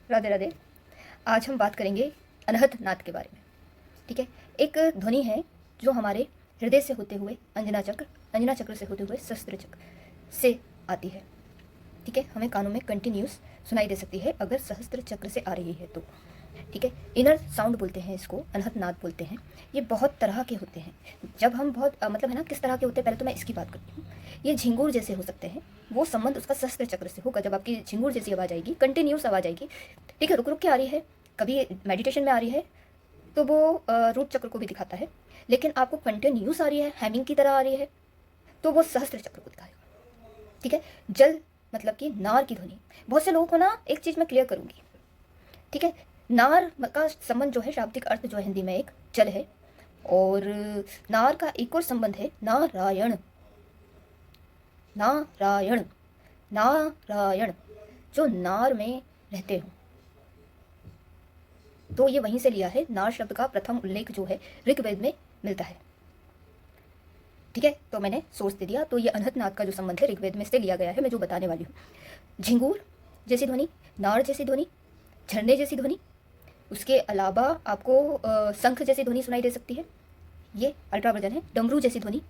राधे राधे। आज हम बात करेंगे अनहत नाद के बारे में। ठीक है, एक ध्वनि है जो हमारे हृदय से होते हुए अंजना चक्र से होते हुए सहस्त्र चक्र से आती है। ठीक है, हमें कानों में कंटिन्यूस सुनाई दे सकती है अगर सहस्त्र चक्र से आ रही है तो। ठीक है, इनर साउंड बोलते हैं इसको, अनहत नाद बोलते हैं। ये बहुत तरह के होते हैं। जब हम बहुत मतलब है ना, किस तरह के होते हैं पहले तो मैं इसकी बात करती हूँ। ये झिंगुर जैसे हो सकते हैं, वो संबंध उसका सहस्त्र चक्र से होगा। जब आपकी झिंगुर जैसी आवाज़ आएगी, कंटिन्यूस आवाज़ आएगी, ठीक है, रुक रुक के आ रही है, कभी मेडिटेशन में आ रही है तो वो रूट चक्र को भी दिखाता है। लेकिन आपको कंटिन्यूस आ रही है, हैमिंग की तरह आ रही है, तो वो सहस्त्र चक्र को दिखाएगा। ठीक है, जल मतलब कि नार की ध्वनि। बहुत से लोगों को ना एक चीज़ मैं क्लियर करूँगी। ठीक है, नार का संबंध जो है, शाब्दिक अर्थ जो है हिंदी में एक जल है, और नार का एक और संबंध है नारायण। नारायण नारायण जो नार में रहते हो, तो ये वहीं से लिया है। नार शब्द का प्रथम उल्लेख जो है ऋग्वेद में मिलता है। ठीक है, तो मैंने सोर्स दे दिया। तो ये अनहत नाद का जो संबंध है ऋग्वेद में से लिया गया है, मैं जो बताने वाली हूँ। झिंगूर जैसी ध्वनि, नार जैसी ध्वनि, झरने जैसी ध्वनि, उसके अलावा आपको शंख जैसी ध्वनि सुनाई दे सकती है, ये अल्ट्रा वर्जन है। डमरू जैसी ध्वनि,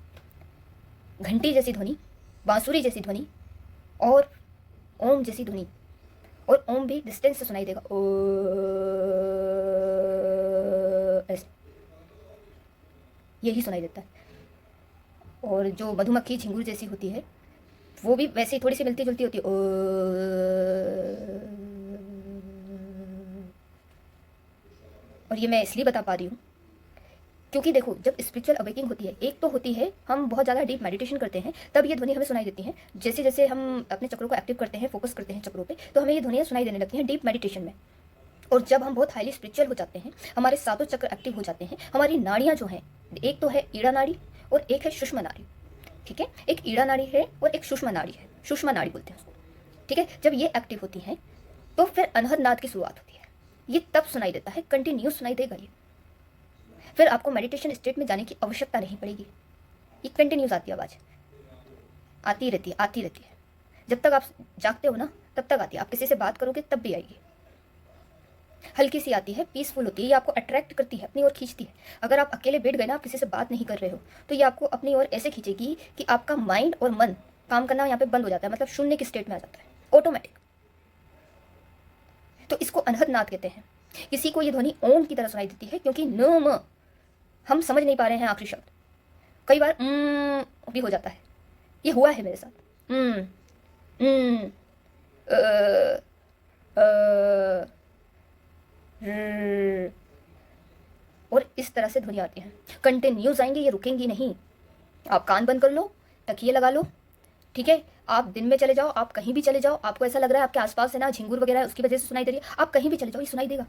घंटी जैसी ध्वनि, बांसुरी जैसी ध्वनि, और ओम जैसी ध्वनि। और ओम भी डिस्टेंस से सुनाई देगा, ओ ऐसे, यही सुनाई देता है। और जो मधुमक्खी झिंगुर जैसी होती है, वो भी वैसे ही थोड़ी सी मिलती जुलती होती है, ओ। और ये मैं इसलिए बता पा रही हूँ क्योंकि देखो, जब स्पिरिचुअल अवेकिंग होती है, एक तो होती है हम बहुत ज़्यादा डीप मेडिटेशन करते हैं, तब ये ध्वनि हमें सुनाई देती है। जैसे जैसे हम अपने चक्रों को एक्टिव करते हैं, फोकस करते हैं चक्रों पे, तो हमें ये ध्वनियाँ सुनाई देने लगती हैं डीप मेडिटेशन में। और जब हम बहुत हाईली स्पिरिचुअल हो जाते हैं, हमारे सातों चक्र एक्टिव हो जाते हैं, हमारी नाड़ियाँ जो हैं, एक तो है ईड़ा नाड़ी और एक है सुषमा नाड़ी। ठीक है, एक ईड़ा नाड़ी है और एक सुषमा नाड़ी है, सुषमा नाड़ी बोलते हैं उसको। ठीक है, जब ये एक्टिव होती हैं तो फिर अनहद नाद की शुरुआत होती है। ये तब सुनाई देता है, कंटिन्यूस सुनाई देगा ये। फिर आपको मेडिटेशन स्टेट में जाने की आवश्यकता नहीं पड़ेगी। ये कंटिन्यूस आती है आवाज़, आती रहती है, आती रहती है। जब तक आप जागते हो ना, तब तक आती है। आप किसी से बात करोगे तब भी आएगी। हल्की सी आती है, पीसफुल होती है, ये आपको अट्रैक्ट करती है, अपनी ओर खींचती है। अगर आप अकेले बैठ गए ना, आप किसी से बात नहीं कर रहे हो, तो ये आपको अपनी ओर ऐसे खींचेगी कि आपका माइंड और मन काम करना यहाँ पे बंद हो जाता है, मतलब शून्य की स्टेट में आ जाता है, ऑटोमेटिक। तो इसको अनहद नाद कहते हैं। किसी को ये ध्वनि ओम की तरह सुनाई देती है, क्योंकि न म हम समझ नहीं पा रहे हैं आखिरी शब्द, कई बार भी हो जाता है। ये हुआ है मेरे साथ। अ, अ, और इस तरह से ध्वनि आती है, कंटिन्यूस आएंगे, ये रुकेंगी नहीं। आप कान बंद कर लो, तकिए लगा लो, ठीक है, आप दिन में चले जाओ, आप कहीं भी चले जाओ, आपको ऐसा लग रहा है आपके आसपास है ना झिंगुर वगैरह है, उसकी वजह से सुनाई दे रही है, आप कहीं भी चले जाओ, ये सुनाई देगा।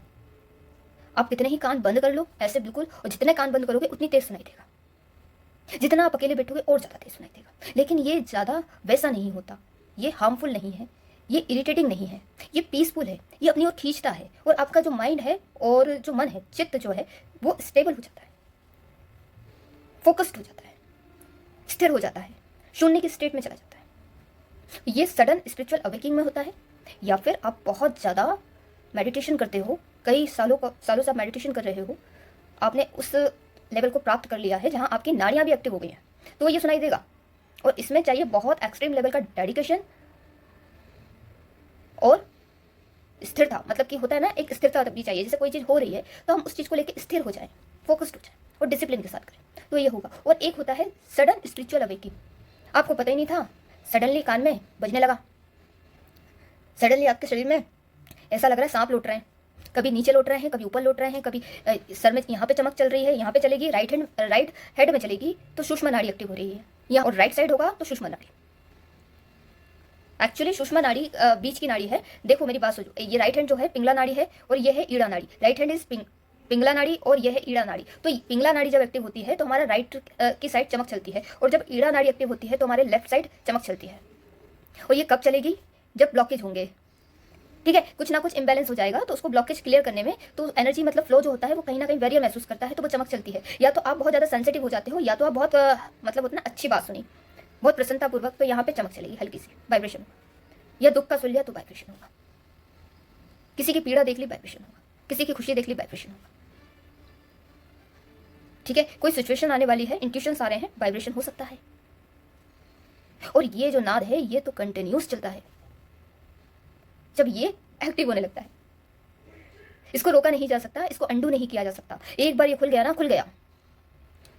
आप कितने ही कान बंद कर लो ऐसे बिल्कुल, और जितने कान बंद करोगे उतनी तेज सुनाई देगा। जितना आप अकेले बैठोगे और ज़्यादा तेज सुनाई देगा। लेकिन ये ज़्यादा वैसा नहीं होता, ये हार्मफुल नहीं है, ये इरिटेटिंग नहीं है, ये पीसफुल है, ये अपनी ओर खींचता है, और आपका जो माइंड है और जो मन है, चित्त जो है, वो स्टेबल हो जाता है, फोकस्ड हो जाता है, स्थिर हो जाता है, शून्य की स्टेट में चला जाता है। ये सडन स्पिरिचुअल अवेकिंग में होता है, या फिर आप बहुत ज़्यादा मेडिटेशन करते हो, कई सालों से आप मेडिटेशन कर रहे हो, आपने उस लेवल को प्राप्त कर लिया है जहाँ आपकी नाड़ियाँ भी एक्टिव हो गई हैं, तो ये सुनाई देगा। और इसमें चाहिए बहुत एक्सट्रीम लेवल का डेडिकेशन और स्थिरता, मतलब कि होता है ना, एक स्थिरता भी चाहिए। जैसे कोई चीज़ हो रही है तो हम उस चीज़ को लेकर स्थिर हो जाएं, फोकस्ड हो जाएं और डिसिप्लिन के साथ करें, तो ये होगा। और एक होता है सडन स्पिरिचुअल अवेकिंग, आपको पता ही नहीं था, सडनली कान में बजने लगा, सडनली आपके शरीर में ऐसा लग रहा है सांप लौट रहे हैं, कभी नीचे लौट रहे हैं, कभी ऊपर लौट रहे हैं, कभी सर में यहाँ पे चमक चल रही है, यहाँ पे चलेगी, राइट हेड में चलेगी तो सुषमा नाड़ी एक्टिव हो रही है यहाँ, और राइट साइड होगा तो सुषमा नाड़ी। एक्चुअली सुषमा नाड़ी बीच की नाड़ी है। देखो मेरी बात सोचो, ये राइट हैंड जो है पिंगला नाड़ी है, और ये है ईड़ा नाड़ी। राइट हैंड इज पिंगला नाड़ी और ये है ईड़ा नाड़ी। तो पिंगला नाड़ी जब एक्टिव होती है तो हमारा राइट की साइड चमक चलती है, और जब ईड़ा नाड़ी एक्टिव होती है तो हमारे लेफ्ट साइड चमक चलती है। और ये कब चलेगी? जब ब्लॉकेज होंगे, ठीक है, कुछ ना कुछ इंबैलेंस हो जाएगा, तो उसको ब्लॉकेज क्लियर करने में, तो एनर्जी मतलब फ्लो जो होता है वो कहीं ना कहीं बैरियर महसूस करता है, तो वो चमक चलती है। या तो आप बहुत ज़्यादा सेंसिटिव हो जाते हो, या तो आप बहुत मतलब उतना अच्छी बात सुनी, बहुत प्रसन्नतापूर्वक, तो यहाँ पे चमक चलेगी, हल्की सी वाइब्रेशन, या दुख का सुन लिया तो वाइब्रेशन होगा। किसी की पीड़ा देख ली वाइब्रेशन होगा, किसी की खुशी देख ली वाइब्रेशन होगा। ठीक है, कोई सिचुएशन आने वाली है, इंट्यूशंस आ रहे हैं, वाइब्रेशन हो सकता है। और ये जो नाद है ये तो कंटिन्यूस चलता है। जब ये एक्टिव होने लगता है, इसको रोका नहीं जा सकता, इसको अंडू नहीं किया जा सकता। एक बार ये खुल गया ना, खुल गया,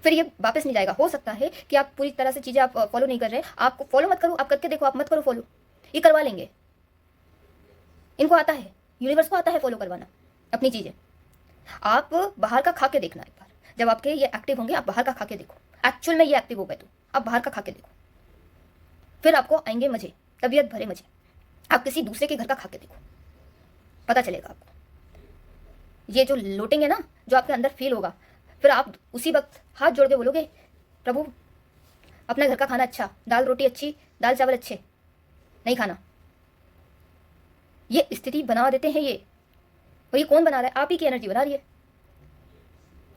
फिर ये वापस नहीं जाएगा। हो सकता है कि आप पूरी तरह से चीज़ें आप फॉलो नहीं कर रहे, आपको फॉलो मत करो, आप करके देखो, आप मत करो फॉलो, ये करवा लेंगे। इनको आता है, यूनिवर्स को आता है फॉलो करवाना अपनी चीज़ें। आप बाहर का खा के देखना एक बार, जब आपके ये एक्टिव होंगे आप बाहर का खा के देखो, एक्चुअल में ये एक्टिव हो गए तो आप बाहर का खा के देखो, फिर आपको आएंगे मजे, तबीयत भरे मजे। आप किसी दूसरे के घर का खा के देखो, पता चलेगा आपको। ये जो लोटिंग है ना, जो आपके अंदर फील होगा, फिर आप उसी वक्त हाथ जोड़ के बोलोगे, प्रभु अपने घर का खाना अच्छा, दाल रोटी अच्छी, दाल चावल अच्छे नहीं खाना। ये स्थिति बना देते हैं ये। और ये कौन बना रहा है? आप ही की एनर्जी बना रही है,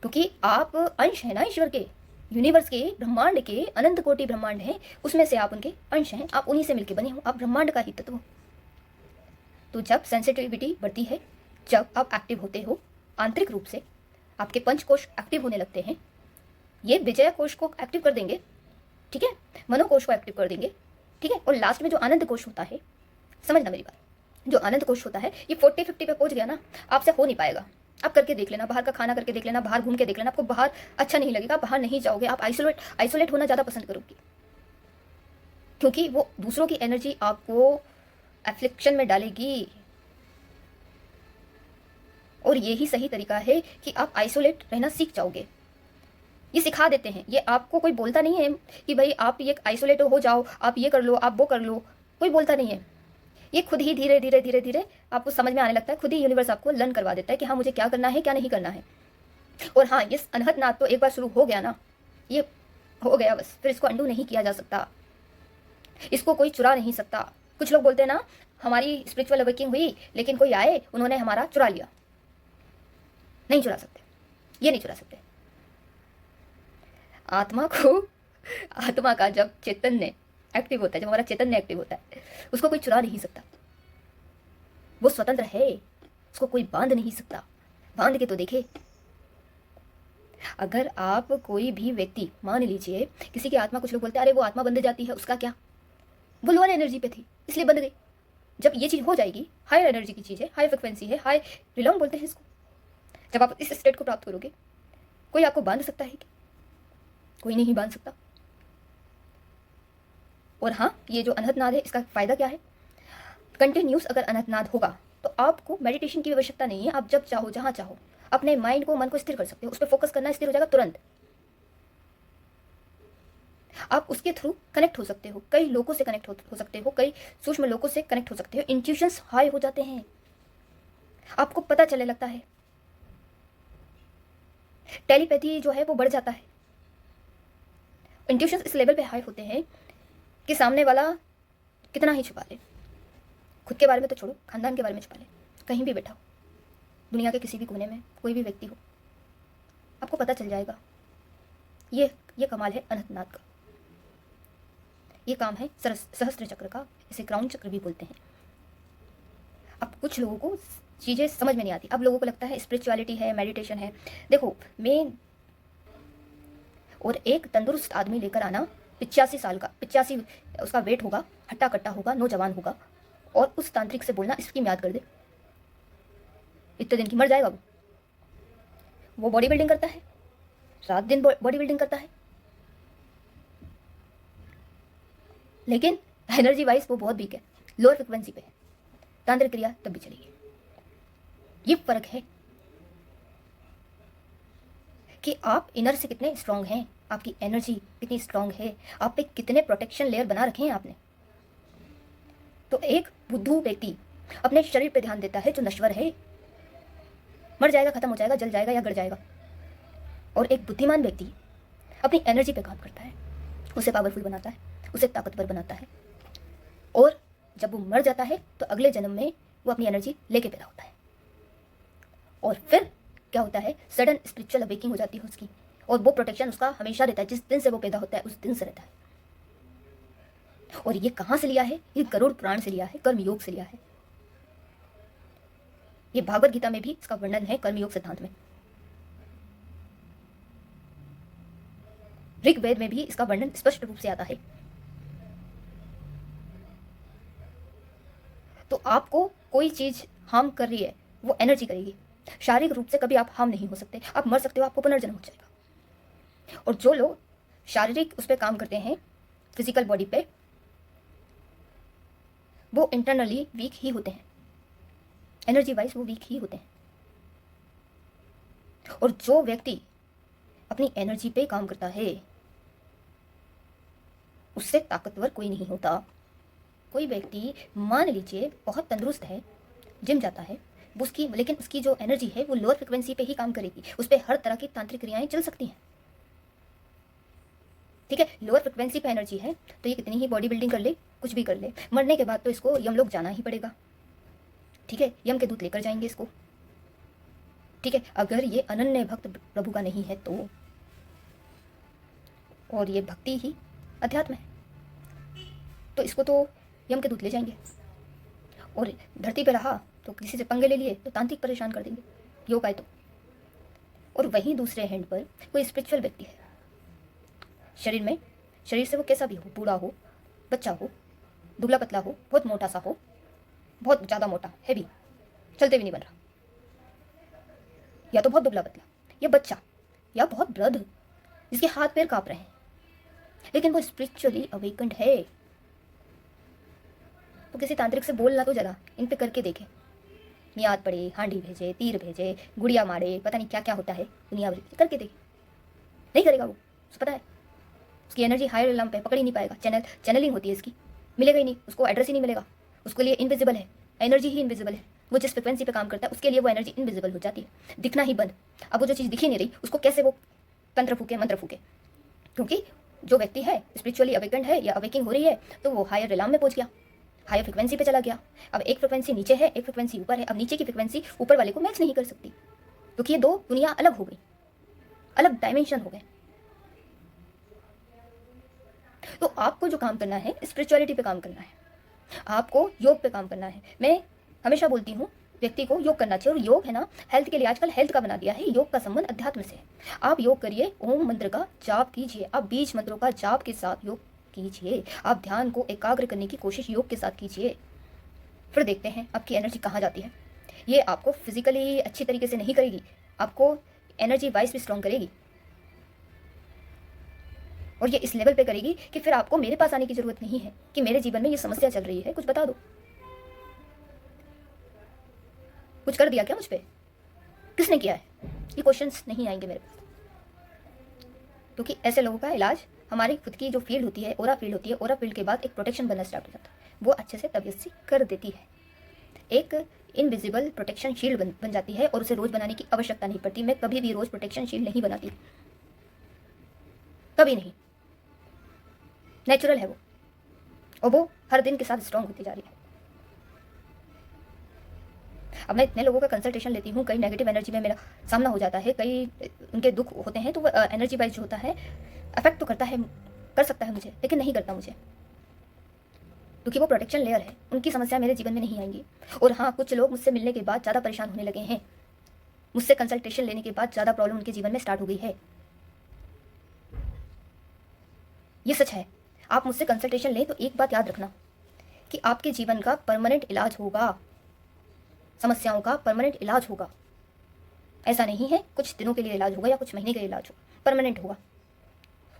क्योंकि आप अंश है ना ईश्वर के, यूनिवर्स के, ब्रह्मांड के, अनंत कोटि ब्रह्मांड है, उसमें से आप उनके अंश हैं, आप उन्हीं से मिलके बने हो, आप ब्रह्मांड का ही तत्व हो। तो जब सेंसिटिविटी बढ़ती है, जब आप एक्टिव होते हो आंतरिक रूप से, आपके पंचकोश एक्टिव होने लगते हैं, ये विजय कोश को एक्टिव कर देंगे, ठीक है, मनोकोश को एक्टिव कर देंगे, ठीक है, और लास्ट में जो आनंद कोश होता है, समझना मेरी बात, जो आनंद कोश होता है ये 40-50 पे पहुंच गया ना, आपसे हो नहीं पाएगा। आप करके देख लेना, बाहर का खाना करके देख लेना, बाहर घूम के देख लेना, आपको बाहर अच्छा नहीं लगेगा, बाहर नहीं जाओगे, आप आइसोलेट होना ज़्यादा पसंद करोगे, क्योंकि वो दूसरों की एनर्जी आपको एफ्लिक्शन में डालेगी। और यही सही तरीका है कि आप आइसोलेट रहना सीख जाओगे। ये सिखा देते हैं, ये आपको कोई बोलता नहीं है कि भाई आप ये आइसोलेट हो जाओ, आप ये कर लो, आप वो कर लो, कोई बोलता नहीं है। ये खुद ही धीरे धीरे धीरे धीरे आपको समझ में आने लगता है, खुद ही यूनिवर्स आपको लर्न करवा देता है कि हाँ मुझे क्या करना है, क्या नहीं करना है। और हाँ, ये अनहद नाद तो एक बार शुरू हो गया ना, ये हो गया बस, फिर इसको अंडू नहीं किया जा सकता, इसको कोई चुरा नहीं सकता। कुछ लोग बोलते हैं ना, हमारी स्पिरिचुअल अवेकिंग हुई लेकिन कोई आए उन्होंने हमारा चुरा लिया। नहीं चुरा सकते, ये नहीं चुरा सकते। आत्मा का जब चैतन्य एक्टिव होता है, जब हमारा चैतन्य एक्टिव होता है, उसको कोई चुरा नहीं सकता, वो स्वतंत्र है, उसको कोई बांध नहीं सकता। बांध के तो देखे। अगर आप कोई भी व्यक्ति, मान लीजिए किसी की आत्मा, कुछ लोग बोलते हैं अरे वो आत्मा बंध जाती है, उसका क्या, वो लोअर एनर्जी पे थी इसलिए बंध गई। जब ये चीज़ हो जाएगी, हायर एनर्जी की चीज़ है, हाई फ्रिक्वेंसी है, हाई रिलम बोलते हैं इसको, जब आप इस स्टेट को प्राप्त करोगे, कोई आपको बांध सकता है क्या? कोई नहीं बांध सकता। और हाँ, ये जो अनहद नाद है, इसका फ़ायदा क्या है? कंटिन्यूस अगर अनहद नाद होगा तो आपको मेडिटेशन की आवश्यकता नहीं है। आप जब चाहो, जहाँ चाहो, अपने माइंड को, मन को स्थिर कर सकते हो, उस पर फोकस करना, स्थिर हो जाएगा तुरंत। आप उसके थ्रू कनेक्ट हो सकते हो, कई लोगों से कनेक्ट हो सकते हो, कई सूक्ष्म लोगों से कनेक्ट हो सकते हो। इंट्यूशंस हाई हो जाते हैं, आपको पता चलने लगता है, टेलीपैथी जो है वो बढ़ जाता है। इंट्यूशंस इस लेवल पे हाई होते हैं कि सामने वाला कितना ही छुपा ले, खुद के बारे में तो छोड़ो, खानदान के बारे में छुपा ले, कहीं भी बैठा हो, दुनिया के किसी भी कोने में कोई भी व्यक्ति हो, आपको पता चल जाएगा। ये कमाल है अनहद नाद का। ये काम है सहस्त्र चक्र का, इसे क्राउन चक्र भी बोलते हैं। अब कुछ लोगों को चीज़ें समझ में नहीं आती, अब लोगों को लगता है स्पिरिचुअलिटी है, मेडिटेशन है। देखो, मैं और एक तंदुरुस्त आदमी लेकर आना, 85 साल का, 85 उसका वेट होगा, हट्टा कट्टा होगा, नौजवान होगा, और उस तांत्रिक से बोलना इसकी याद कर दे, इतने दिन की मर जाएगा वो बॉडी बिल्डिंग करता है, रात दिन बॉडी बिल्डिंग करता है, लेकिन एनर्जी वाइज वो बहुत वीक है, लोअर फ्रिक्वेंसी पे है, तांत्रिक क्रिया तब भी चलेगी। ये फर्क है कि आप इनर से कितने स्ट्रांग हैं, आपकी एनर्जी कितनी स्ट्रांग है, आप पे कितने प्रोटेक्शन लेयर बना रखे हैं आपने। तो एक बुद्धू व्यक्ति अपने शरीर पे ध्यान देता है जो नश्वर है, मर जाएगा, खत्म हो जाएगा, जल जाएगा या गड़ जाएगा। और एक बुद्धिमान व्यक्ति अपनी एनर्जी पे काम करता है, उसे पावरफुल बनाता है, उसे ताकतवर बनाता है, और जब वो मर जाता है तो अगले जन्म में वो अपनी एनर्जी लेके पैदा होता है। और फिर क्या होता है, सडन स्पिरिचुअल अवेकिंग हो जाती है उसकी, और वो प्रोटेक्शन उसका हमेशा रहता है, जिस दिन से वो पैदा होता है उस दिन से रहता है। और ये कहाँ से लिया है? ये गरुड़ पुराण से लिया है, कर्म योग से लिया है। ये भागवत गीता में भी इसका वर्णन है, कर्मयोग सिद्धांत में। ऋग्वेद में भी इसका वर्णन स्पष्ट रूप से आता है। तो आपको कोई चीज हार्म कर रही है, वो एनर्जी करेगी। शारीरिक रूप से कभी आप हार्म नहीं हो सकते, आप मर सकते हो, आपको पुनर्जन्म हो जाएगा। और जो लोग शारीरिक उस पर काम करते हैं, फिजिकल बॉडी पे, वो इंटरनली वीक ही होते हैं, एनर्जी वाइज वो वीक ही होते हैं। और जो व्यक्ति अपनी एनर्जी पे काम करता है, उससे ताकतवर कोई नहीं होता। कोई व्यक्ति मान लीजिए बहुत तंदुरुस्त है, जिम जाता है, उसकी लेकिन उसकी जो एनर्जी है वो लोअर फ्रिक्वेंसी पे ही काम करेगी, उस पर हर तरह की तांत्रिक क्रियाएं चल सकती हैं। ठीक है, लोअर फ्रिक्वेंसी पे एनर्जी है तो ये कितनी ही बॉडी बिल्डिंग कर ले, कुछ भी कर ले, मरने के बाद तो इसको यमलोक जाना ही पड़ेगा। ठीक है, यम के दूत लेकर जाएंगे इसको। ठीक है, अगर ये अनन्य भक्त प्रभु का नहीं है तो, और ये भक्ति ही अध्यात्म है, तो इसको तो यम के दूत ले जाएंगे। और धरती पे रहा तो किसी से पंगे ले लिए तो तांत्रिक परेशान कर देंगे, योग आए तो। और वहीं दूसरे हैंड पर कोई स्पिरिचुअल व्यक्ति है, शरीर से वो कैसा भी हो, बूढ़ा हो, बच्चा हो, दुबला पतला हो, बहुत मोटा सा हो, बहुत ज़्यादा मोटा हैवी, चलते भी नहीं बन रहा, या तो बहुत दुबला पतला, या बच्चा, या बहुत वृद्ध जिसके हाथ पैर कांप रहे हैं, लेकिन वो स्पिरिचुअली अवेकन्ड है। तो किसी तांत्रिक से बोलना तो जरा, इन पे करके देखे, मियाद पड़े, हांडी भेजे, तीर भेजे, गुड़िया मारे, पता नहीं क्या क्या होता है, दुनिया भर करके देखे, नहीं करेगा वो, उसको पता है उसकी एनर्जी हायर एलम पे पकड़ ही नहीं पाएगा। चैनलिंग होती है इसकी, मिलेगा ही नहीं, उसको एड्रेस ही नहीं मिलेगा, उसके लिए इनविजिबल है, एनर्जी ही इनविजिबल है। वो जिस फ्रिक्वेंसी पे काम करता है उसके लिए वो एनर्जी इनविजिबल हो जाती है, दिखना ही बंद। अब वो जो चीज़ दिखी नहीं रही, उसको कैसे वो तंत्र फूके, मंत्र फूके? क्योंकि जो व्यक्ति है स्पिरिचुअली अवेकेंड है या अवेकिंग हो रही है, तो वो हायर एलम में पहुंच गया, हायर फ्रिक्वेंसी पे चला गया। अब एक फ्रिक्वेंसी नीचे है, एक फ्रिक्वेंसी ऊपर है, अब नीचे की फ्रिक्वेंसी ऊपर वाले को मैच नहीं कर सकती, क्योंकि ये दो दुनिया अलग हो गई, अलग डायमेंशन हो गए। तो आपको जो काम करना है, स्पिरिचुअलिटी पे काम करना है, आपको योग पे काम करना है। मैं हमेशा बोलती हूँ व्यक्ति को योग करना चाहिए, और योग है ना हेल्थ के लिए, आजकल हेल्थ का बना दिया है, योग का संबंध अध्यात्म से है। आप योग करिए, ओम मंत्र का जाप कीजिए, आप बीज मंत्रों का जाप के साथ योग कीजिए, आप ध्यान को एकाग्र करने की कोशिश योग के साथ कीजिए। फिर देखते हैं आपकी एनर्जी कहाँ जाती है। ये आपको फिजिकली अच्छी तरीके से नहीं करेगी, आपको एनर्जी वाइज भी स्ट्रॉन्ग करेगी, और ये इस लेवल पे करेगी कि फिर आपको मेरे पास आने की जरूरत नहीं है कि मेरे जीवन में ये समस्या चल रही है, कुछ बता दो, कुछ कर दिया क्या मुझ पे, किसने किया है, ये क्वेश्चंस नहीं आएंगे मेरे पास। क्योंकि ऐसे लोगों का इलाज हमारी खुद की जो फील्ड होती है, ओरा फील्ड होती है, ओरा फील्ड के बाद एक प्रोटेक्शन बनना स्टार्ट हो जाता है, वो अच्छे से तबीयत से कर देती है, एक इनविजिबल प्रोटेक्शन शील्ड बन जाती है, और उसे रोज बनाने की आवश्यकता नहीं पड़ती। मैं कभी भी रोज प्रोटेक्शन शील्ड नहीं बनाती, कभी नहीं, नेचुरल है वो, और वो हर दिन के साथ स्ट्रॉन्ग होती जा रही है। अब मैं इतने लोगों का कंसल्टेशन लेती हूँ, कई नेगेटिव एनर्जी में मेरा सामना हो जाता है, कई उनके दुख होते हैं, तो वो एनर्जी वाइज जो होता है अफेक्ट तो करता है, कर सकता है मुझे, लेकिन नहीं करता मुझे, क्योंकि वो प्रोटेक्शन लेयर है, उनकी समस्या मेरे जीवन में नहीं आएंगी। और हाँ, कुछ लोग मुझसे मिलने के बाद ज़्यादा परेशान होने लगे हैं, मुझसे कंसल्टेशन लेने के बाद ज़्यादा प्रॉब्लम उनके जीवन में स्टार्ट हो गई है, ये सच है। आप मुझसे कंसल्टेशन लें तो एक बात याद रखना कि आपके जीवन का परमानेंट इलाज होगा, समस्याओं का परमानेंट इलाज होगा। ऐसा नहीं है कुछ दिनों के लिए इलाज होगा या कुछ महीने के लिए इलाज होगा, परमानेंट होगा।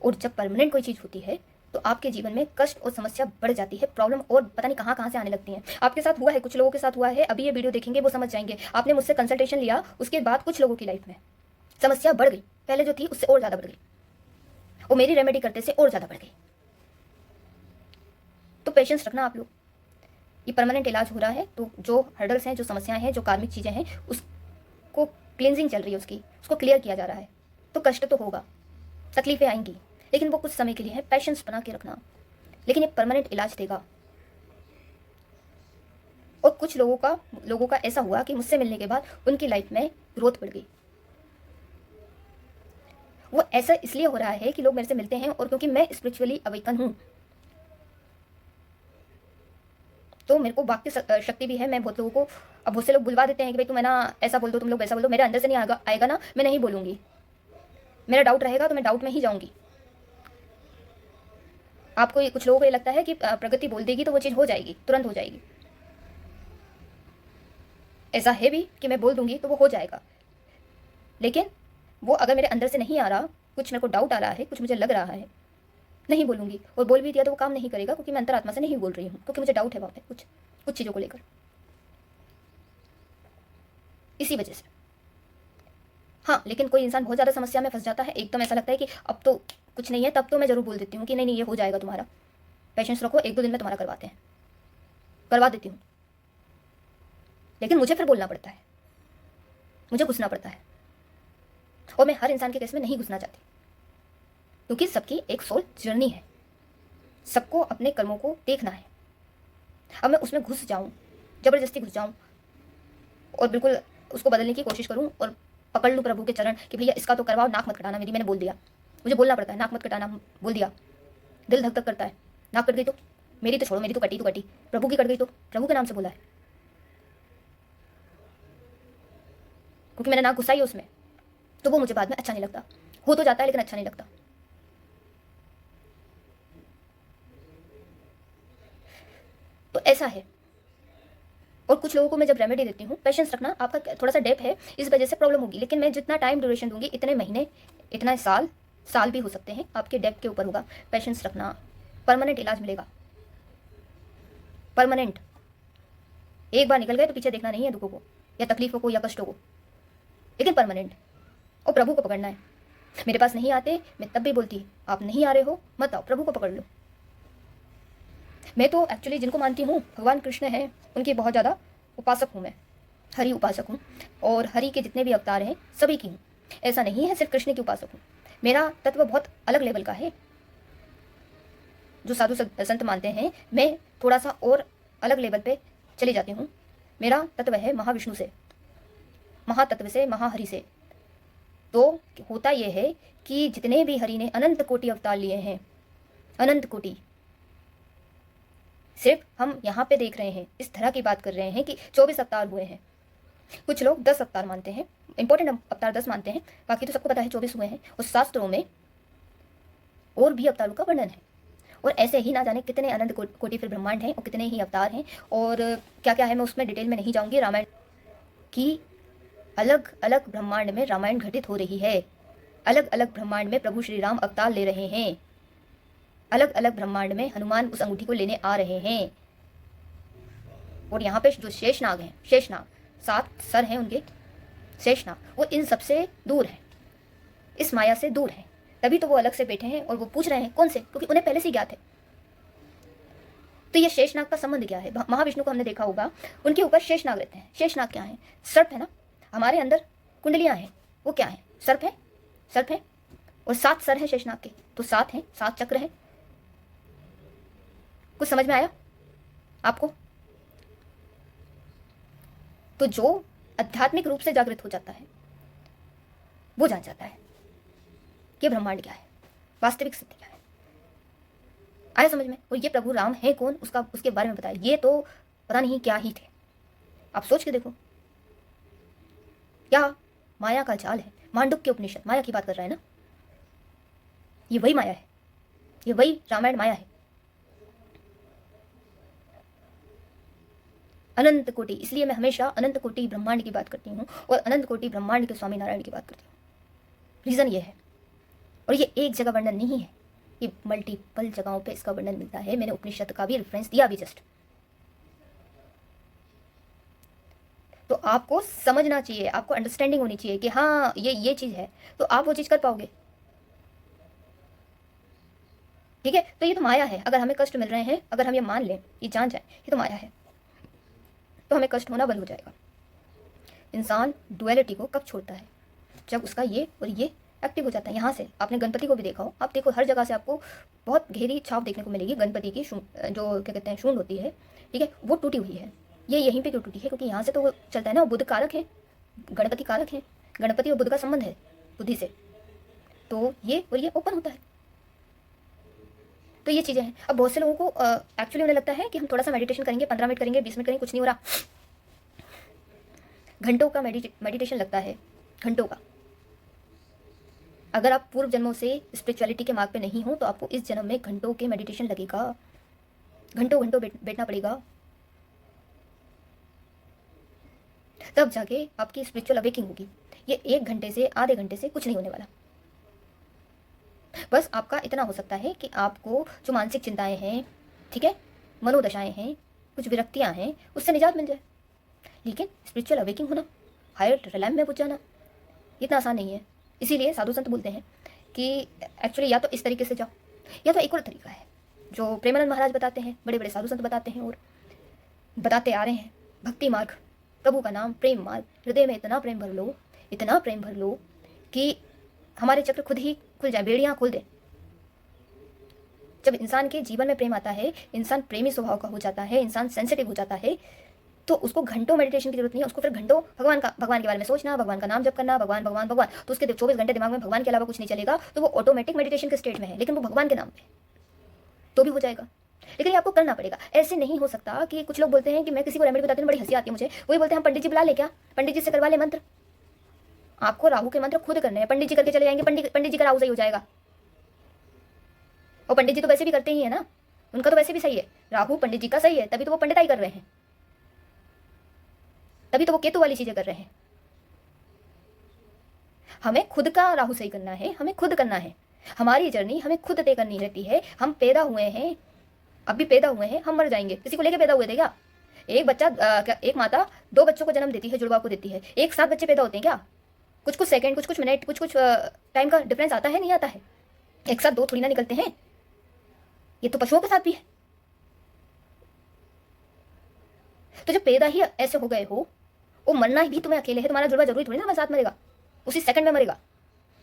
और जब परमानेंट कोई चीज़ होती है तो आपके जीवन में कष्ट और समस्या बढ़ जाती है, प्रॉब्लम और पता नहीं कहाँ कहाँ से आने लगती हैं। आपके साथ हुआ है, कुछ लोगों के साथ हुआ है, अभी ये वीडियो देखेंगे वो समझ जाएंगे। आपने मुझसे कंसल्टेशन लिया, उसके बाद कुछ लोगों की लाइफ में समस्या बढ़ गई, पहले जो थी उससे और ज़्यादा बढ़ गई, और मेरी रेमेडी करते से और ज़्यादा बढ़ गई। तो पेशेंस रखना आप लोग, ये परमानेंट इलाज हो रहा है, तो जो हर्डल्स हैं, जो समस्याएं हैं, जो कार्मिक चीज़ें हैं, उसको क्लींजिंग चल रही है, उसको क्लियर किया जा रहा है। तो कष्ट तो होगा, तकलीफें आएंगी, लेकिन वो कुछ समय के लिए है, पेशेंस बना के रखना, लेकिन ये परमानेंट इलाज देगा। और कुछ लोगों का ऐसा हुआ कि मुझसे मिलने के बाद उनकी लाइफ में ग्रोथ बढ़ गई। वो ऐसा इसलिए हो रहा है कि लोग मेरे से मिलते हैं, और क्योंकि मैं स्पिरिचुअली अवेकन हूँ, तो मेरे को वाक्य शक्ति भी है। मैं बहुत लोगों को, अब बहुत से लोग बुलवा देते हैं कि भाई तुम है ना ऐसा बोल दो, तुम लोग वैसा बोल दो, मेरे अंदर से नहीं आएगा ना, मैं नहीं बोलूँगी। मेरा डाउट रहेगा तो मैं डाउट में ही जाऊँगी। आपको कुछ लोगों को ये लगता है कि प्रगति बोल देगी तो वो चीज़ हो जाएगी, तुरंत हो जाएगी। ऐसा है भी कि मैं बोल दूंगी तो वो हो जाएगा, लेकिन वो अगर मेरे अंदर से नहीं आ रहा, कुछ मेरे को डाउट आ रहा है, कुछ मुझे लग रहा है, नहीं बोलूंगी। और बोल भी दिया तो वो काम नहीं करेगा, क्योंकि मैं अंतरात्मा से नहीं बोल रही हूँ, क्योंकि मुझे डाउट है वहाँ पे कुछ चीज़ों को लेकर। इसी वजह से हाँ, लेकिन कोई इंसान बहुत ज़्यादा समस्या में फंस जाता है, एकदम ऐसा लगता है कि अब तो कुछ नहीं है, तब तो मैं ज़रूर बोल देती हूँ कि नहीं नहीं ये हो जाएगा तुम्हारा, पेशेंस रखो, 1-2 दिन में तुम्हारा करवा देती हूँ। लेकिन मुझे फिर बोलना पड़ता है, मुझे घुसना पड़ता है, और मैं हर इंसान के केस में नहीं घुसना चाहती, क्योंकि सबकी एक सोल जर्नी है, सबको अपने कर्मों को देखना है। अब मैं उसमें घुस जाऊँ, ज़बरदस्ती घुस जाऊँ और बिल्कुल उसको बदलने की कोशिश करूँ और पकड़ लूँ प्रभु के चरण कि भैया इसका तो करवाओ, नाक मत कटाना मेरी, मैंने बोल दिया, मुझे बोलना पड़ता है, नाक मत कटाना बोल दिया, दिल धक धक करता है, नाक कट गई तो मेरी तो छोड़ो, मेरी तो कटी, प्रभु की कट गई तो प्रभु के नाम से बोला है, क्योंकि मैंने नाक घुसाई है उसमें, तो वो मुझे बाद में अच्छा नहीं लगता, हो तो जाता है लेकिन अच्छा नहीं लगता। तो ऐसा है। और कुछ लोगों को मैं जब रेमेडी देती हूँ, पेशेंस रखना, आपका थोड़ा सा डेप है इस वजह से प्रॉब्लम होगी, लेकिन मैं जितना टाइम ड्यूरेशन दूंगी, इतने महीने, इतना साल भी हो सकते हैं, आपके डेप के ऊपर होगा। पेशेंस रखना, परमानेंट इलाज मिलेगा, परमानेंट। एक बार निकल गए तो पीछे देखना नहीं है दुखों को या तकलीफों को या कष्टों को, लेकिन परमानेंट। और प्रभु को पकड़ना है। मेरे पास नहीं आते, मैं तब भी बोलती आप नहीं आ रहे हो मत आओ, प्रभु को पकड़ लो। मैं तो एक्चुअली जिनको मानती हूँ भगवान कृष्ण हैं, उनकी बहुत ज़्यादा उपासक हूँ मैं, हरि उपासक हूँ, और हरि के जितने भी अवतार हैं सभी की हूँ, ऐसा नहीं है सिर्फ कृष्ण की उपासक हूँ। मेरा तत्व बहुत अलग लेवल का है, जो साधु संत मानते हैं, मैं थोड़ा सा और अलग लेवल पे चली जाती हूँ। मेरा तत्व है महाविष्णु से, महातत्व से, महाहरि से। तो होता यह है कि जितने भी हरि ने अनंत कोटि अवतार लिए हैं, अनंत कोटि, सिर्फ हम यहाँ पे देख रहे हैं, इस तरह की बात कर रहे हैं कि 24 अवतार हुए हैं। कुछ लोग 10 अवतार मानते हैं, इंपॉर्टेंट अवतार 10 मानते हैं, बाकी तो सबको पता है 24 हुए हैं। और शास्त्रों में और भी अवतारों का वर्णन है, और ऐसे ही ना जाने कितने अनंत कोटि फिर ब्रह्मांड हैं और कितने ही अवतार हैं, और क्या क्या है, मैं उसमें डिटेल में नहीं जाऊँगी। रामायण की अलग अलग ब्रह्मांड में रामायण घटित हो रही है, अलग अलग ब्रह्मांड में प्रभु श्री राम अवतार ले रहे हैं, अलग अलग ब्रह्मांड में हनुमान उस अंगूठी को लेने आ रहे हैं। और यहाँ पे जो शेषनाग हैं, शेषनाग 7 सर हैं उनके, शेषनाग, वो इन सबसे दूर है, इस माया से दूर है, तभी तो वो अलग से बैठे हैं और वो पूछ रहे हैं कौन से, क्योंकि उन्हें पहले से ज्ञात है। तो ये शेषनाग का संबंध क्या है? महाविष्णु को हमने देखा होगा, उनके ऊपर शेषनाग रहते हैं। शेषनाग क्या है? सर्प है ना, हमारे अंदर कुंडलियां हैं, वो क्या है? सर्प है, सर्प है। और 7 सर हैं शेषनाग के, तो 7 हैं, 7 चक्र हैं। कुछ समझ में आया आपको? तो जो आध्यात्मिक रूप से जागृत हो जाता है, वो जान जाता है कि ब्रह्मांड क्या है, वास्तविक स्थिति क्या है। आया समझ में? और ये प्रभु राम है कौन, उसका उसके बारे में बताया। ये तो पता नहीं क्या ही थे, आप सोच के देखो, क्या माया का जाल है। मांडुक्य उपनिषद माया की बात कर रहा है ना, ये वही माया है, ये वही रामायण माया है। अनंत कोटि, इसलिए मैं हमेशा अनंत कोटि ब्रह्मांड की बात करती हूँ और अनंत कोटि ब्रह्मांड के स्वामी नारायण की बात करती हूँ। रीज़न ये है, और ये एक जगह वर्णन नहीं है, ये मल्टीपल जगहों पे इसका वर्णन मिलता है। मैंने उपनिषद का भी रेफरेंस दिया अभी जस्ट। तो आपको समझना चाहिए, आपको अंडरस्टैंडिंग होनी चाहिए कि हाँ ये चीज़ है, तो आप वो चीज़ कर पाओगे। ठीक है? तो ये तो माया है। अगर हमें कष्ट मिल रहे हैं, अगर हम ये मान लें, ये जान जाए ये तो माया है, तो हमें कष्ट होना बंद हो जाएगा। इंसान डुअलिटी को कब छोड़ता है? जब उसका ये और ये एक्टिव हो जाता है। यहाँ से आपने गणपति को भी देखा हो, आप देखो हर जगह से आपको बहुत गहरी छाप देखने को मिलेगी गणपति की। जो क्या कहते हैं शूंड होती है, ठीक है, वो टूटी हुई है। ये यहीं पे क्यों टूटी है? क्योंकि यहाँ से तो वो चलता है ना, वो बुद्ध कारक है, गणपति कारक है, गणपति और बुद्ध का संबंध है बुद्धि से, तो ये और ये ओपन होता है। तो ये चीज़ें हैं। अब बहुत से लोगों को एक्चुअली उन्हें लगता है कि हम थोड़ा सा मेडिटेशन करेंगे, 15 मिनट करेंगे, 20 मिनट करेंगे, कुछ नहीं हो रहा। घंटों का मेडिटेशन लगता है, घंटों का। अगर आप पूर्व जन्मों से स्पिरिचुअलिटी के मार्ग पे नहीं हो तो आपको इस जन्म में घंटों के मेडिटेशन लगेगा, घंटों घंटों बैठना पड़ेगा, तब जाके आपकी स्पिरिचुअल अवेकिंग होगी। ये 1 घंटे से, आधे घंटे से कुछ नहीं होने वाला। बस आपका इतना हो सकता है कि आपको जो मानसिक चिंताएं हैं, ठीक है, मनोदशाएं हैं, कुछ विरक्तियां हैं, उससे निजात मिल जाए। लेकिन स्पिरिचुअल अवेकिंग होना, हायर रिलैम में पहुंच जाना, इतना आसान नहीं है। इसीलिए साधु संत बोलते हैं कि एक्चुअली या तो इस तरीके से जाओ, या तो एक और तरीका है जो प्रेमानंद महाराज बताते हैं, बड़े बड़े साधु संत बताते हैं और बताते आ रहे हैं। भक्ति मार्ग, प्रभु का नाम, प्रेम मार्ग। हृदय में इतना प्रेम भर लो, इतना प्रेम भर लो कि हमारे चक्र खुद ही खुल जाए, बेड़ियाँ खोल दे। जब इंसान के जीवन में प्रेम आता है, इंसान प्रेमी स्वभाव का हो जाता है, इंसान सेंसिटिव हो जाता है, तो उसको घंटों मेडिटेशन की जरूरत नहीं है। उसको फिर घंटों भगवान के बारे में सोचना, भगवान का नाम जप करना, भगवान भगवान भगवान, तो उसके 24 घंटे दिमाग में भगवान के अलावा कुछ नहीं चलेगा। तो वो ऑटोमेटिक मेडिटेशन के स्टेट में है, लेकिन वो भगवान के नाम पे तो भी हो जाएगा। लेकिन ये आपको करना पड़ेगा। ऐसे नहीं हो सकता कि कुछ लोग बोलते हैं कि मैं किसी को रेमेडी बताती हूँ, बड़ी हंसी आती है मुझे, वही बोलते हैं हम पंडित जी बुला ले, क्या पंडित जी से करवा ले मंत्र। आपको राहु के मंत्र खुद करने हैं। पंडित जी करके चले जाएंगे, पंडित जी का राहु सही हो जाएगा। और पंडित जी तो वैसे भी करते ही है ना, उनका तो वैसे भी सही है, राहु पंडित जी का सही है, तभी तो वो पंडिताई कर रहे हैं, तभी तो वो केतु वाली चीजें कर रहे हैं। हमें खुद का राहु सही करना है, हमें खुद करना है। हमारी जर्नी हमें खुद तय करनी रहती है। हम पैदा हुए हैं, अभी पैदा हुए हैं, हम मर जाएंगे। किसी को लेके पैदा हुए थे क्या? एक बच्चा एक माता 2 बच्चों को जन्म देती है, जुड़वा को देती है, एक साथ बच्चे पैदा होते हैं क्या? कुछ कुछ सेकंड, कुछ कुछ मिनट, कुछ कुछ टाइम का डिफरेंस आता है, नहीं आता है? एक साथ 2 थोड़ी ना निकलते हैं। ये तो पशुओं के साथ भी है। तो जब पैदा ही ऐसे हो गए हो, वो मरना भी तुम्हें अकेले है, तुम्हारा जुड़वा जरूरी थोड़ी ना तुम्हारे साथ मरेगा, उसी सेकंड में मरेगा,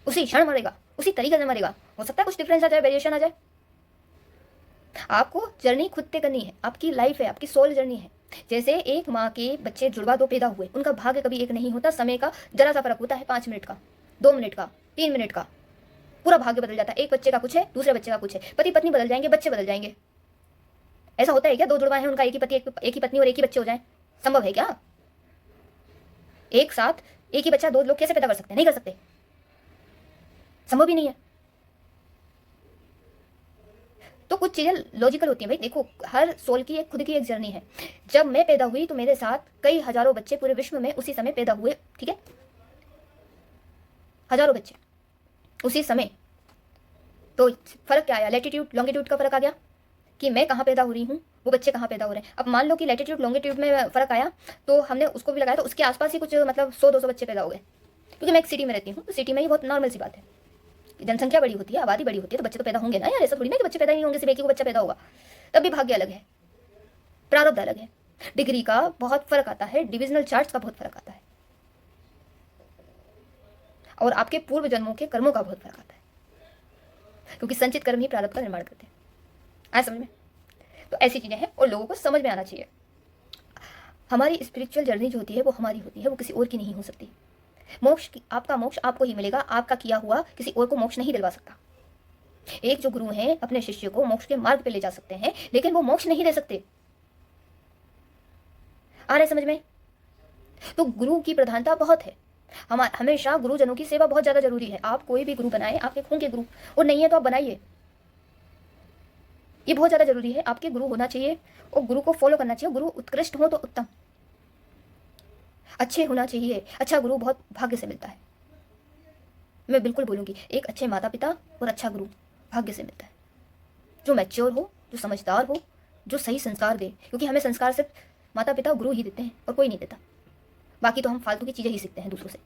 उसी क्षण मरेगा, उसी तरीके से मरेगा। हो सकता है कुछ डिफरेंस आ जाए, वेरिएशन आ जाए। आपको जर्नी खुद तय करनी है, आपकी लाइफ है, आपकी सोल जर्नी है। जैसे एक माँ के बच्चे जुड़वा 2 पैदा हुए, उनका भाग्य कभी एक नहीं होता। समय का जरा सा फर्क होता है, 5 मिनट का, 2 मिनट का, 3 मिनट का, पूरा भाग्य बदल जाता है। एक बच्चे का कुछ है, दूसरे बच्चे का कुछ है, पति पत्नी बदल जाएंगे, बच्चे बदल जाएंगे। ऐसा होता है क्या? 2 जुड़वा है, उनका एक ही पति, एक ही पत्नी और एक ही बच्चे हो जाए? संभव है क्या? एक साथ एक ही बच्चा 2 लोग कैसे पैदा कर सकते हैं? नहीं कर सकते, संभव ही नहीं है। तो कुछ चीजें लॉजिकल होती हैं भाई। देखो, हर सोल की एक खुद की एक जर्नी है। जब मैं पैदा हुई तो मेरे साथ कई हजारों बच्चे पूरे विश्व में उसी समय पैदा हुए, ठीक है, हजारों बच्चे उसी समय। तो फर्क क्या आया? लैटिट्यूड लॉन्गिट्यूड का फर्क आ गया कि मैं कहाँ पैदा हो रही हूँ, वो बच्चे कहाँ पैदा हो रहे हैं। अब मान लो कि लैटिट्यूड लॉन्गिट्यूड में फर्क आया, तो हमने उसको भी लगाया, तो उसके आसपास ही कुछ मतलब 100-200 बच्चे पैदा हो गए। क्योंकि मैं एक सिटी में रहती हूँ, तो सिटी में ही बहुत नॉर्मल सी बात है, जनसंख्या बड़ी होती है, आबादी बड़ी होती है, तो बच्चे तो पैदा होंगे ना यार। ऐसा थोड़ी ना कि बच्चे पैदा नहीं होंगे, सिर्फ एक ही को बच्चा पैदा होगा। तब भी भाग्य अलग है, प्रारब्ध अलग है, डिग्री का बहुत फर्क आता है, डिविजनल चार्ट्स का बहुत फर्क आता है, और आपके पूर्व जन्मों के कर्मों का बहुत फर्क आता है, क्योंकि संचित कर्म ही प्रारब्ध का निर्माण करते हैं। आया समझ में? तो ऐसी चीजें हैं और लोगों को समझ में आना चाहिए। हमारी स्पिरिचुअल जर्नी जो होती है वो हमारी होती है, वो किसी और की नहीं हो सकती। मोक्ष आपका मोक्ष आपको ही मिलेगा, आपका किया हुआ किसी और को मोक्ष नहीं दिलवा सकता। एक जो गुरु हैं अपने शिष्य को मोक्ष के मार्ग पे ले जा सकते हैं, लेकिन वो मोक्ष नहीं दे सकते। आ रहे समझ में? तो गुरु की प्रधानता बहुत है। हमेशा गुरुजनों की सेवा बहुत ज्यादा जरूरी है। आप कोई भी गुरु बनाए, आपके खून के गुरु, और नहीं है तो आप बनाइए, ये बहुत ज्यादा जरूरी है। आपके गुरु होना चाहिए और गुरु को फॉलो करना चाहिए। गुरु उत्कृष्ट हो तो उत्तम, अच्छे होना चाहिए। अच्छा गुरु बहुत भाग्य से मिलता है, मैं बिल्कुल बोलूंगी। एक अच्छे माता पिता और अच्छा गुरु भाग्य से मिलता है, जो मैच्योर हो, जो समझदार हो, जो सही संस्कार दे। क्योंकि हमें संस्कार सिर्फ माता पिता गुरु ही देते हैं और कोई नहीं देता। बाकी तो हम फालतू की चीज़ें ही सीखते हैं दूसरों से।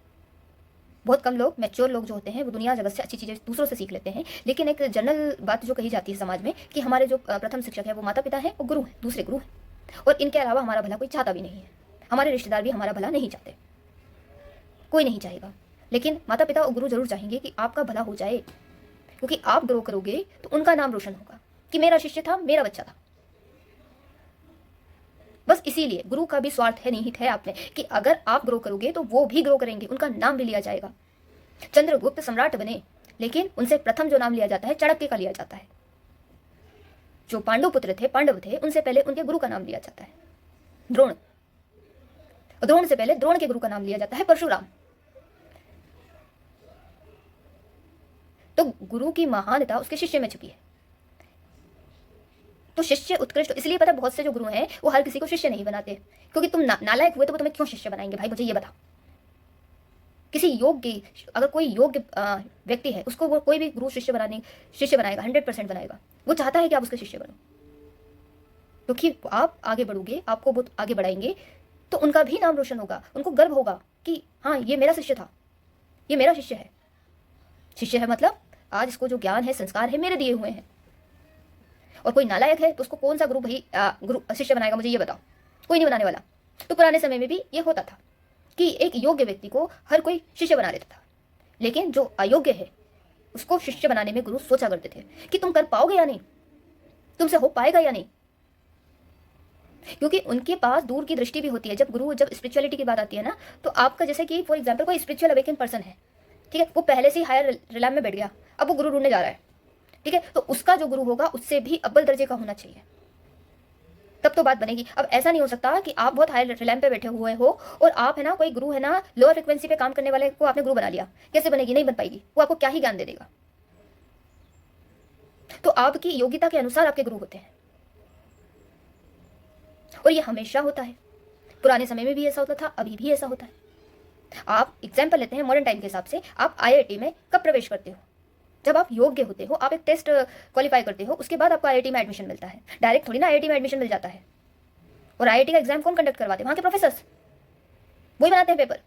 बहुत कम लोग, मैच्योर लोग जो होते हैं, वो दुनिया जगत से अच्छी चीज़ें दूसरों से सीख लेते हैं। लेकिन एक जनरल बात जो कही जाती है समाज में कि हमारे जो प्रथम शिक्षक है वो माता पिता हैं और गुरु हैं, दूसरे गुरु हैं, और इनके अलावा हमारा भला कोई चाहता भी नहीं है। हमारे रिश्तेदार भी हमारा भला नहीं चाहते, कोई नहीं चाहेगा। लेकिन माता पिता और गुरु जरूर चाहेंगे कि आपका भला हो जाए, क्योंकि आप ग्रो करोगे तो उनका नाम रोशन होगा कि मेरा शिष्य था, मेरा बच्चा था। बस इसीलिए गुरु का भी स्वार्थ है, निहित है आप में, कि अगर आप ग्रो करोगे तो वो भी ग्रो करेंगे, उनका नाम भी लिया जाएगा। चंद्रगुप्त सम्राट बने, लेकिन उनसे प्रथम जो नाम लिया जाता है चाणक्य का लिया जाता है। जो पांडु पुत्र थे, पांडव थे, उनसे पहले उनके गुरु का नाम लिया जाता है द्रोण, और द्रोण से पहले द्रोण के गुरु का नाम लिया जाता है परशुराम। तो गुरु की महानता उसके शिष्य में छुपी है। तो शिष्य उत्कृष्ट इसलिए पता, बहुत से जो गुरु हैं वो हर किसी को शिष्य नहीं बनाते, क्योंकि तुम नालायक हुए तो वो तुम्हें क्यों शिष्य बनाएंगे भाई, मुझे ये बता। किसी योग्य, अगर कोई योग्य व्यक्ति है, उसको वो कोई भी गुरु शिष्य बनाएगा, 100% बनाएगा। वो चाहता है कि आप उसके शिष्य बनो, क्योंकि आप आगे बढ़ोगे, आपको वो आगे बढ़ाएंगे तो उनका भी नाम रोशन होगा, उनको गर्व होगा कि हाँ ये मेरा शिष्य था, ये मेरा शिष्य है। शिष्य है मतलब आज इसको जो ज्ञान है, संस्कार है, मेरे दिए हुए हैं। और कोई नालायक है तो उसको कौन सा गुरु शिष्य बनाएगा, मुझे ये बताओ, कोई नहीं बनाने वाला। तो पुराने समय में भी ये होता था कि एक योग्य व्यक्ति को हर कोई शिष्य बना लेता था, लेकिन जो अयोग्य है उसको शिष्य बनाने में गुरु सोचा करते थे कि तुम कर पाओगे या नहीं, तुमसे हो पाएगा या नहीं, क्योंकि उनके पास दूर की दृष्टि भी होती है। जब स्पिरिचुअलिटी की बात आती है ना, तो आपका जैसे कि फॉर एग्जाम्पल कोई स्पिरिचुअल अवेकन पर्सन है, ठीक है, वो पहले से ही हायर रिलैम में बैठ गया, अब वो गुरु ढूंढने जा रहा है, ठीक है, तो उसका जो गुरु होगा उससे भी अव्वल दर्जे का होना चाहिए, तब तो बात बनेगी। अब ऐसा नहीं हो सकता कि आप बहुत हाई रिलैम पे बैठे हुए हो और आप है ना, कोई गुरु है ना, लोअर फ्रिक्वेंसी पे काम करने वाले को आपने गुरु बना लिया, कैसे बनेगी, नहीं बन पाएगी। वो आपको क्या ही ज्ञान दे देगा। तो आपकी योग्यता के अनुसार आपके गुरु होते हैं, और ये हमेशा होता है। पुराने समय में भी ऐसा होता था, अभी भी ऐसा होता है। आप एग्जाम्पल लेते हैं मॉडर्न टाइम के हिसाब से, आप IIT में कब प्रवेश करते हो, जब आप योग्य होते हो, आप एक टेस्ट क्वालिफाई करते हो, उसके बाद आपको IIT में एडमिशन मिलता है। डायरेक्ट थोड़ी ना IIT में एडमिशन मिल जाता है। और IIT का एग्जाम कौन कंडक्ट करवाते हैं, वहाँ के प्रोफेसर्स, वही बनाते हैं पेपर।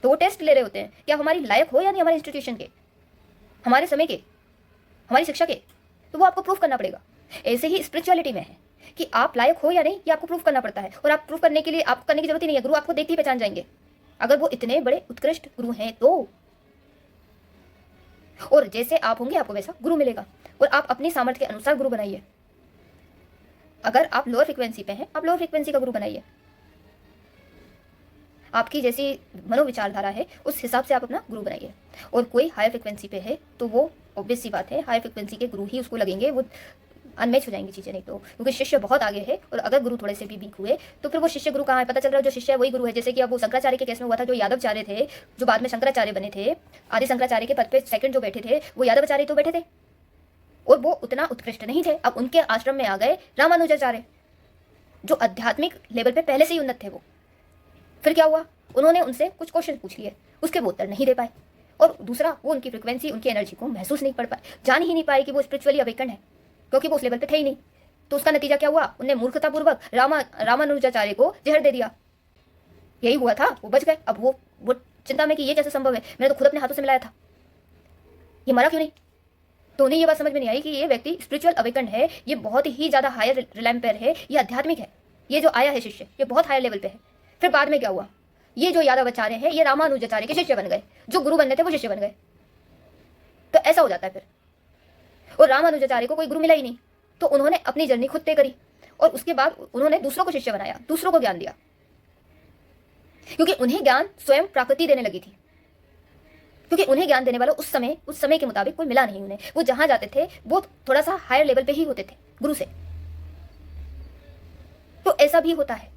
तो वो टेस्ट ले रहे होते हैं कि आप हमारी लायक हो या नहीं, हमारे इंस्टीट्यूशन के, हमारे समय के, हमारी शिक्षा के, तो वो आपको प्रूफ करना पड़ेगा। ऐसे ही स्पिरिचुअलिटी में है कि आप लायक हो या नहीं, ये आपको प्रूफ करना पड़ता है। और आप प्रूफ करने के लिए आपको करने की जरूरत ही नहीं है, गुरु आपको देखते ही पहचान जाएंगे, अगर वो इतने बड़े उत्कृष्ट गुरु हैं तो। और जैसे आप होंगे आपको वैसा गुरु मिलेगा, और आप अपनी सामर्थ्य के अनुसार गुरु बनाइए। अगर आप लोअर फ्रिक्वेंसी पे हैं, आप लोअर फ्रिक्वेंसी का गुरु बनाइए। आपकी जैसी मनोविचारधारा है उस हिसाब से आप अपना गुरु बनाइए। और कोई हायर फ्रिक्वेंसी पे है तो वो ऑब्वियस सी बात है, हायर फ्रिक्वेंसी के गुरु ही उसको लगेंगे, वो अनमैच हो जाएंगी चीज़ें नहीं तो, क्योंकि शिष्य बहुत आगे है। और अगर गुरु थोड़े से भी वीक हुए तो फिर वो शिष्य गुरु कहाँ है, पता चल रहा है जो शिष्य है वही गुरु है। जैसे कि अब वो शंकराचार्य के केस में हुआ था, जो यादवाचार्य थे, जो बाद में शंकराचार्य बने थे, आदि शंकराचार्य के पद पे सेकंड जो बैठे थे वो यादवाचार्य तो बैठे थे, और वो उतना उत्कृष्ट नहीं थे। अब उनके आश्रम में आ गए रामानुजाचार्य, जो आध्यात्मिक लेवल पे पहले से ही उन्नत थे। वो फिर क्या हुआ, उन्होंने उनसे कुछ क्वेश्चन पूछ लिए, उसके वो उत्तर नहीं दे पाए। और दूसरा, वो उनकी फ्रिक्वेंसी, उनकी एनर्जी को महसूस नहीं कर पाए, जान ही नहीं पाए कि वो स्पिरिचुअली अवेकन है, क्योंकि वो उस लेवल पे थे ही नहीं। तो उसका नतीजा क्या हुआ, उन्हें मूर्खतापूर्वक रामानुजाचार्य को जहर दे दिया। यही हुआ था, वो बच गए। अब वो चिंता में कि ये कैसे संभव है, मैंने तो खुद अपने हाथों से मिलाया था, ये मरा क्यों नहीं। तो उन्हें ये बात समझ में नहीं आई कि ये व्यक्ति स्पिरिचुअल अवेकन है, ये बहुत ही ज़्यादा हायर रिलैम पर है, ये आध्यात्मिक है, ये जो आया है शिष्य ये बहुत हायर लेवल पे है। फिर बाद में क्या हुआ, ये जो यादवाचार्य हैं ये रामानुजाचार्य के शिष्य बन गए, जो गुरु बनने थे वो शिष्य बन गए। तो ऐसा हो जाता है फिर। और रामानुजाचार्य को कोई गुरु मिला ही नहीं, तो उन्होंने अपनी जर्नी खुद तय करी, और उसके बाद उन्होंने दूसरों को शिष्य बनाया, दूसरों को ज्ञान दिया, क्योंकि उन्हें ज्ञान स्वयं प्रकृति देने लगी थी। क्योंकि उन्हें ज्ञान देने वाला उस समय के मुताबिक कोई मिला नहीं उन्हें। वो जहां जाते थे वो थोड़ा सा हायर लेवल पे ही होते थे गुरु से। तो ऐसा भी होता है।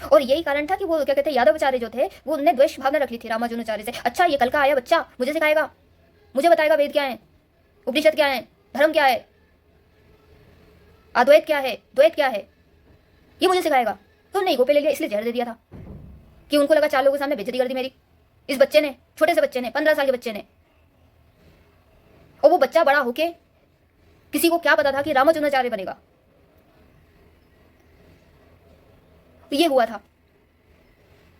और यही कारण था कि वो क्या कहते हैं, यादवाचार्य जो थे वो उन्हें द्वेष भावना रख ली थी रामानुजाचार्य से। अच्छा, ये कल का आया बच्चा मुझे सिखाएगा, मुझे बताएगा वेद क्या है, उपनिषद क्या है, धर्म क्या है, अद्वैत क्या है, द्वैत क्या है, ये मुझे सिखाएगा। तो नहीं, गोपे ले लिया, इसलिए जहर दे दिया था कि उनको लगा 4 लोगों के सामने बेइज्जती कर दी मेरी, इस बच्चे ने, छोटे से बच्चे ने, 15 साल के बच्चे ने। और वो बच्चा बड़ा होके किसी को क्या पता था कि रामानुजाचार्य बनेगा। तो ये हुआ था।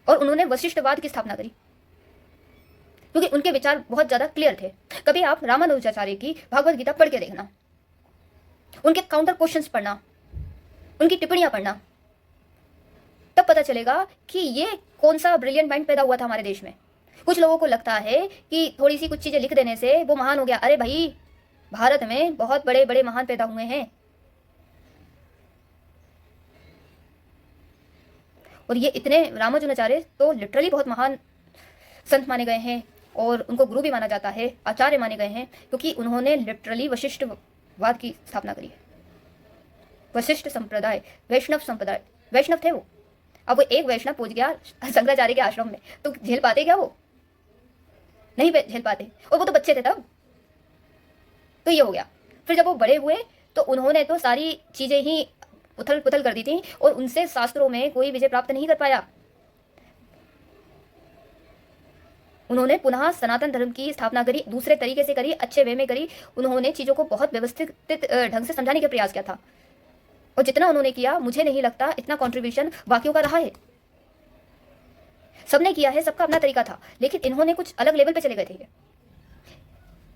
और उन्होंने वशिष्ठवाद की स्थापना करी, क्योंकि उनके विचार बहुत ज्यादा क्लियर थे। कभी आप रामानुजाचार्य की भागवत गीता पढ़ के देखना, उनके काउंटर क्वेश्चंस पढ़ना, उनकी टिप्पणियां पढ़ना, तब पता चलेगा कि ये कौन सा ब्रिलियंट माइंड पैदा हुआ था हमारे देश में। कुछ लोगों को लगता है कि थोड़ी सी कुछ चीजें लिख देने से वो महान हो गया। अरे भाई, भारत में बहुत बड़े बड़े महान पैदा हुए हैं, और ये इतने रामानुजाचार्य तो लिटरली बहुत महान संत माने गए हैं, और उनको गुरु भी माना जाता है, आचार्य माने गए हैं, क्योंकि उन्होंने लिटरली वशिष्ठ वाद की स्थापना करी है। वशिष्ठ संप्रदाय, वैष्णव संप्रदाय, वैष्णव थे वो। अब वो एक वैष्णव पहुंच गया शंकराचार्य के आश्रम में, तो झेल पाते क्या वो? नहीं झेल पाते, और वो तो बच्चे थे तब। तो ये हो गया। फिर जब वो बड़े हुए तो उन्होंने तो सारी चीजें ही उथल पुथल कर दी थी, और उनसे शास्त्रों में कोई विजय प्राप्त नहीं कर पाया। उन्होंने पुनः सनातन धर्म की स्थापना करी, दूसरे तरीके से करी, अच्छे वे में करी। उन्होंने चीजों को बहुत व्यवस्थित ढंग से समझाने का प्रयास किया था, और जितना उन्होंने किया मुझे नहीं लगता इतना कंट्रीब्यूशन बाकियों का रहा है। सबने किया है, सबका अपना तरीका था, लेकिन इन्होंने कुछ अलग लेवल पे चले गए थे।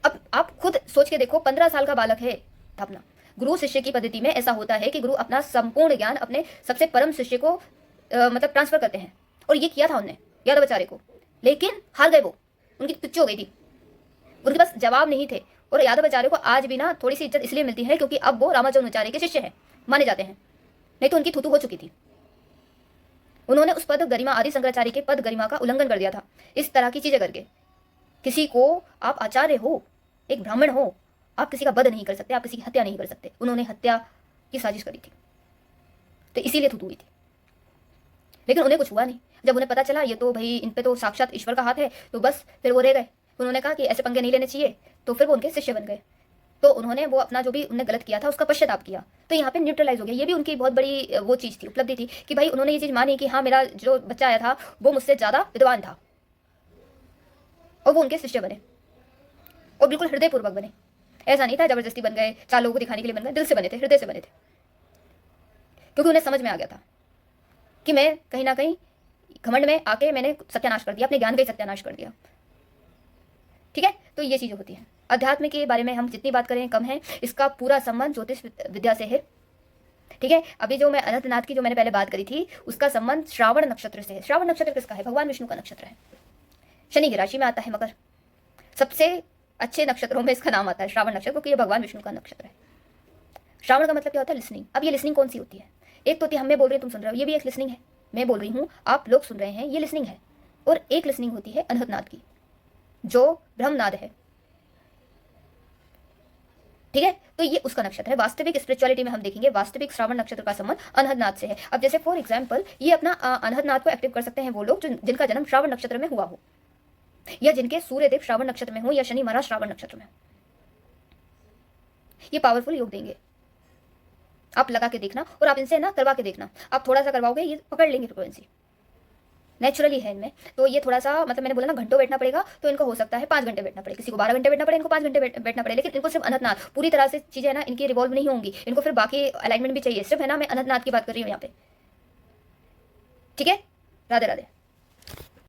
अब आप खुद सोच के देखो, 15 साल का बालक है अपना। गुरु शिष्य की पद्धति में ऐसा होता है कि गुरु अपना संपूर्ण ज्ञान अपने सबसे परम शिष्य को मतलब ट्रांसफर करते हैं, और ये किया था उनने यादवाचार्य को, लेकिन हार गए वो, उनकी तुच्छ हो गई थी, उनके पास जवाब नहीं थे। और यादवाचार्य को आज भी ना थोड़ी सी इज्जत इसलिए मिलती है क्योंकि अब वो रामानुजाचार्य के शिष्य हैं, माने जाते हैं, नहीं तो उनकी थूथू हो चुकी थी। उन्होंने उस पद गरिमा, आदि शंकराचार्य के पद गरिमा का उल्लंघन कर दिया था इस तरह की चीजें करके। किसी को, आप आचार्य हो, एक ब्राह्मण हो, आप किसी का वध नहीं कर सकते, आप किसी की हत्या नहीं कर सकते। उन्होंने हत्या की साजिश करी थी, तो इसीलिए थूथू हुई थी, लेकिन उन्हें कुछ हुआ नहीं। जब उन्हें पता चला ये तो भाई इन पे तो साक्षात ईश्वर का हाथ है, तो बस फिर वो रह गए। उन्होंने कहा कि ऐसे पंगे नहीं लेने चाहिए, तो फिर वो उनके शिष्य बन गए। तो उन्होंने वो अपना जो भी उन्होंने गलत किया था उसका पश्चाताप किया, तो यहाँ पे न्यूट्रलाइज हो गया। ये भी उनकी बहुत बड़ी वो चीज़ थी, उपलब्धि थी कि भाई उन्होंने ये चीज़ मानी कि हाँ मेरा जो बच्चा आया था वो मुझसे ज़्यादा विद्वान था, और वो उनके शिष्य बने, और बिल्कुल हृदयपूर्वक बने। ऐसा नहीं था जबरदस्ती बन गए, 4 लोगों को दिखाने के लिए बन गए, दिल से बने थे, हृदय से बने थे, क्योंकि उन्हें समझ में आ गया था कि मैं कहीं ना कहीं घमंड में आके मैंने सत्यानाश कर दिया, अपने ज्ञान का ही सत्यानाश कर दिया। ठीक है, तो ये चीज़ें होती हैं। अध्यात्म के बारे में हम जितनी बात करें कम है, इसका पूरा संबंध ज्योतिष विद्या से है। ठीक है, अभी जो मैं अनंतनाथ की जो मैंने पहले बात करी थी उसका संबंध श्रावण नक्षत्र से है। श्रावण नक्षत्र किसका है? भगवान विष्णु का नक्षत्र है, शनि की राशि में आता है मकर। सबसे अच्छे नक्षत्रों में इसका नाम आता है श्रावण नक्षत्र, क्योंकि ये भगवान विष्णु का नक्षत्र है। श्रावण का मतलब क्या होता है? लिसनिंग। अब ये लिसनिंग कौन सी होती है? एक तो होती है हम मैं बोल रही हूँ तुम सुन रहे हो, ये भी एक लिसनिंग है, मैं बोल रही हूँ आप लोग सुन रहे हैं, ये लिसनिंग है। और एक लिसनिंग होती है अनहतनाद की, जो ब्रह्मनाद है। ठीक है, तो ये उसका नक्षत्र है। वास्तविक स्पिरिचुअलिटी में हम देखेंगे वास्तविक श्रावण नक्षत्र का संबंध अनहतनाद से है। अब जैसे फॉर एग्जांपल ये अपना अनहतनाद को एक्टिव कर सकते हैं वो लोग जिनका जन्म श्रावण नक्षत्र में हुआ हो, या जिनके सूर्यदेव श्रावण नक्षत्र में हो, या शनि महाराज श्रावण नक्षत्र में हो। ये पावरफुल योग देंगे। आप लगा के देखना, और आप इनसे ना करवा के देखना, आप थोड़ा सा करवाओगे ये पकड़ लेंगे फ्रिक्वेंसी, नेचुरली है इनमें। तो ये थोड़ा सा मतलब मैंने बोला ना घंटों बैठना पड़ेगा, तो इनको हो सकता है 5 घंटे बैठना पड़े, किसी को 12 घंटे बैठना पड़े, इनको 5 घंटे बैठना पड़े। लेकिन इनको सिर्फ अनंतनाथ पूरी तरह से चीजें ना इनकी रिवॉल्व नहीं होंगी, इनको फिर बाकी अलाइनमेंट भी चाहिए। सिर्फ है ना मैं अनंतनाथ की बात कर रही हूँ यहाँ पे। ठीक है, राधे राधे।